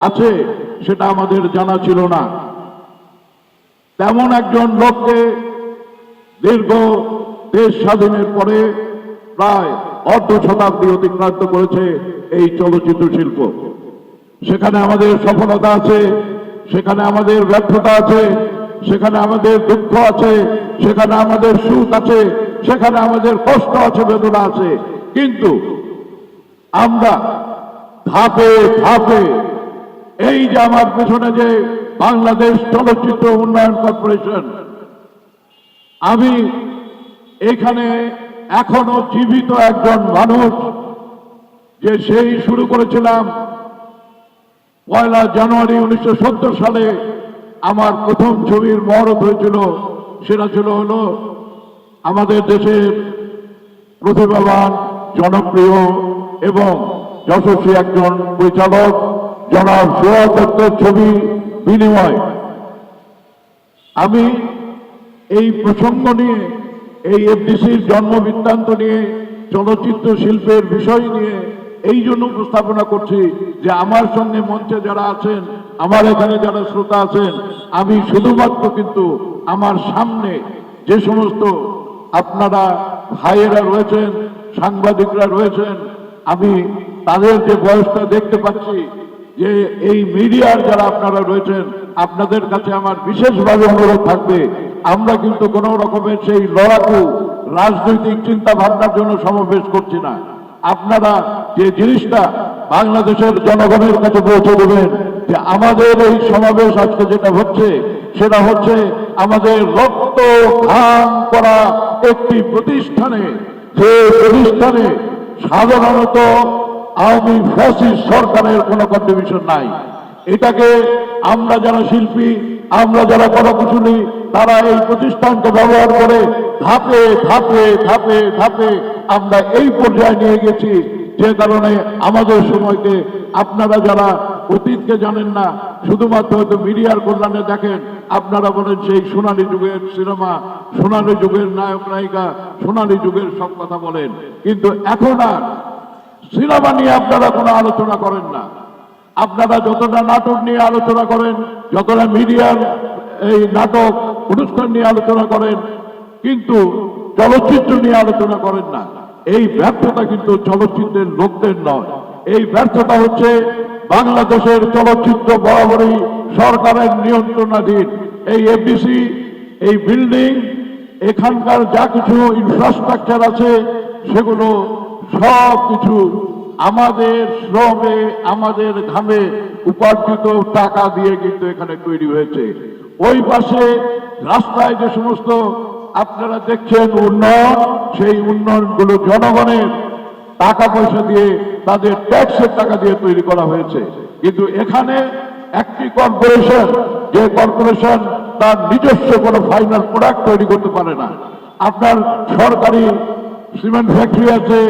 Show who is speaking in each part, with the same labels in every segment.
Speaker 1: আছে সেটা আমাদের জানা ছিল না। তেমন একজন লোককে দীর্ঘ দেশ স্বাধীনের পরে প্রায় অর্ধ শতাব্দী অতিক্রান্ত করেছে এই চলচ্চিত্র শিল্প। সেখানে আমাদের সফলতা আছে, সেখানে আমাদের ব্যর্থতা আছে, সেখানে আমাদের দুঃখ আছে, সেখানে আমাদের সুখ আছে, সেখানে আমাদের কষ্ট আছে, বেদনা আছে। কিন্তু আমরা ধাপে ধাপে এই যে আমার পেছনে যে বাংলাদেশ চলচ্চিত্র উন্নয়ন কর্পোরেশন, আমি এখানে এখনো জীবিত একজন মানুষ, যে সেই শুরু করেছিলাম 1 জানুয়ারি 1970 সালে। আমার প্রথম ছবির মহরত হয়েছিল, সেটা ছিল হলো আমাদের দেশের প্রতিভাবান, জনপ্রিয় এবং যশস্বী একজন পরিচালক জনাব সোহেল দত্তের ছবি বিনিময়। আমি এই প্রসঙ্গ নিয়ে, এই এফডিসির জন্ম বৃত্তান্ত নিয়ে, চলচ্চিত্র শিল্পের বিষয় নিয়ে এই জন্য উপস্থাপনা করছি যে আমার সঙ্গে মঞ্চে যারা আছেন, আমার এখানে যারা শ্রোতা আছেন, আমি শুধুমাত্র কিন্তু আমার সামনে যে সমস্ত আপনারা ভাইয়েরা রয়েছেন, সাংবাদিকরা রয়েছেন, আমি তাদের যে বয়সটা দেখতে পাচ্ছি, যে এই মিডিয়ার যারা আপনারা রয়েছেন, আপনাদের কাছে আমার বিশেষভাবে অনুরোধ থাকবে, আমরা কিন্তু কোন রকমের সেই লড়াকু রাজনৈতিক চিন্তা ভাবনার জন্য সমাবেশ করছি না। আপনারা যে জিনিসটা বাংলাদেশের জনগণের কাছে পৌঁছে দেবেন যে আমাদের এই সমাবেশ আজকে যেটা হচ্ছে, সেটা হচ্ছে আমাদের রক্ত ঘাম করা একটি প্রতিষ্ঠানে, যে প্রতিষ্ঠানে সাধারণত আওয়ামী ফ্যাসিস্ট সরকারের কোনো কন্ট্রিবিউশন নাই। এটাকে আমরা যারা শিল্পী, আমরা যারা কলাকুশলী, তারা এই প্রতিষ্ঠানকে ব্যবহার করে ধাপে ধাপে ধাপে ধাপে আমরা এই পর্যায়ে নিয়ে গেছি, যে কারণে আমাদের সময়কে আপনারা যারা অতীতকে জানেন না, শুধুমাত্র হয়তো মিডিয়ার কল্যাণে দেখেন, আপনারা বলেন সেই সোনালী যুগের সিনেমা, সোনালী যুগের নায়ক নায়িকা, সোনালী যুগের সব কথা বলেন, কিন্তু এখন আর সিনেমা নিয়ে আপনারা কোনো আলোচনা করেন না। আপনারা যতটা নাটক নিয়ে আলোচনা করেন, যতটা মিডিয়ার এই নাটক অনুষ্ঠান নিয়ে আলোচনা করেন, কিন্তু চলচ্চিত্র নিয়ে আলোচনা করেন না। এই ব্যর্থতা কিন্তু চলচ্চিত্রের লোকদের নয়, এই ব্যর্থতা হচ্ছে বাংলাদেশের চলচ্চিত্র বরাবরই সরকারের নিয়ন্ত্রণাধীন। এই এফডিসি, এই বিল্ডিং, এখানকার যা কিছু ইনফ্রাস্ট্রাকচার আছে, সেগুলো সব কিছু আমাদের শ্রমে, আমাদের ঘামে উপার্জিত টাকা দিয়ে কিন্তু এখানে তৈরি হয়েছে। ওই পাশে রাস্তায় যে সমস্ত আপনারা দেখছেন উন্নয়ন, সেই উন্নয়নগুলো জনগণের টাকা পয়সা দিয়ে, তাদের ট্যাক্সের টাকা দিয়ে তৈরি করা হয়েছে। কিন্তু এখানে একটি কর্পোরেশন, যে কর্পোরেশন তার নিজস্ব কোনো ফাইনাল প্রোডাক্ট তৈরি করতে পারে না। আপনার সরকারি সিমেন্ট ফ্যাক্টরি আছে,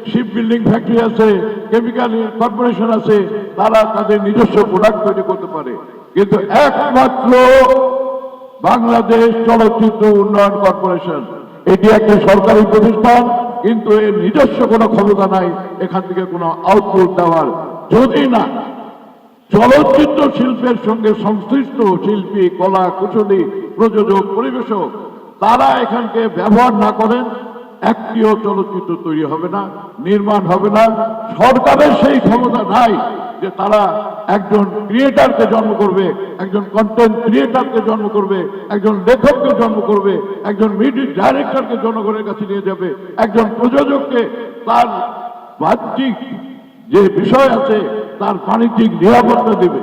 Speaker 1: শিপ বিল্ডিং ফ্যাক্টরি আছে, কেমিক্যাল কর্পোরেশন আছে, তারা তাদের নিজস্ব প্রোডাক্ট তৈরি করতে পারে, কিন্তু একমাত্র বাংলাদেশ চলচ্চিত্র উন্নয়ন কর্পোরেশন, এটি একটি সরকারি প্রতিষ্ঠান, কিন্তু এর নিজস্ব কোনো ক্ষমতা নাই এখান থেকে কোনো আউটপুট দেওয়ার। যদি না চলচ্চিত্র শিল্পের সঙ্গে সংশ্লিষ্ট শিল্পী, কলা কুশলী, প্রযোজক, পরিবেশক তারা এখানকে ব্যবহার না করেন, একটিও চলচ্চিত্র তৈরি হবে না, নির্মাণ হবে না। সরকারের সেই ক্ষমতা নাই যে তারা একজন ক্রিয়েটারকে জন্ম করবে, একজন কন্টেন্ট ক্রিয়েটারকে জন্ম করবে, একজন লেখককে জন্ম করবে, একজন মিউজিক ডাইরেক্টরকে জনগণের কাছে নিয়ে যাবে, একজন প্রযোজককে তার বাহ্যিক যে বিষয় আছে তার বাণিজ্যিক নিরাপত্তা দেবে।